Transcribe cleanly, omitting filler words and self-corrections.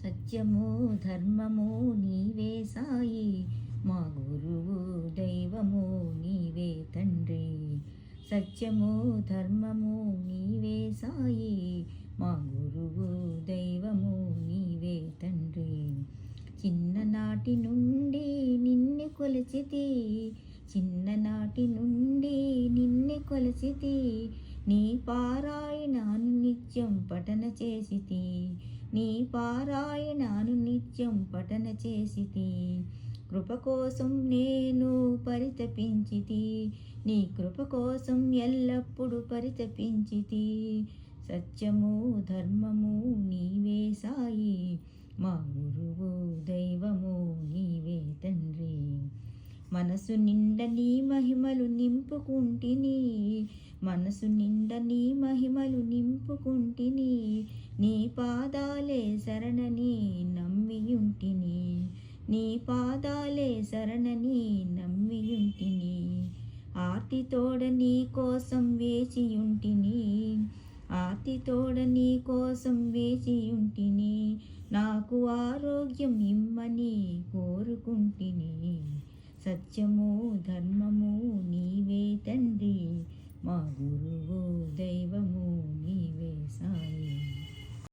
సత్యము ధర్మము నీవే సాయి, మా గురువు దైవము నీవే తండ్రి. సత్యము ధర్మము నీవే సాయి, మా గురువు దైవము నీవే తండ్రి. చిన్ననాటి నుండి నిన్ను కొలిచితి, చిన్ననాటి నుండి నిన్ను కొలిచితి, నీ పారాయణాను నిత్యం పఠన చేసితి, నీ పారాయణాను నిత్యం పఠన చేసితి. కృప కోసం నేను పరితపించితి, నీ కృప కోసం ఎల్లప్పుడూ పరితపించితి. సత్యము ధర్మము నీవే సాయి, మా గురువు దైవము నీవే తండ్రి. మనసు నిండా నీ మహిమలు నింపుకుంటిని, మనసు నిండా నీ మహిమలు నింపుకుంటిని, నీ పాదాలే శరణని నమ్మియుంటిని, నీ పాదాలే శరణని నమ్మియుంటిని. ఆర్తితోడ నీ కోసం వేచియుంటిని, ఆర్తితోడ నీ కోసం వేచియుంటిని, నాకు ఆరోగ్యం ఇమ్మని కోరుకుంటిని. సత్యము ధర్మము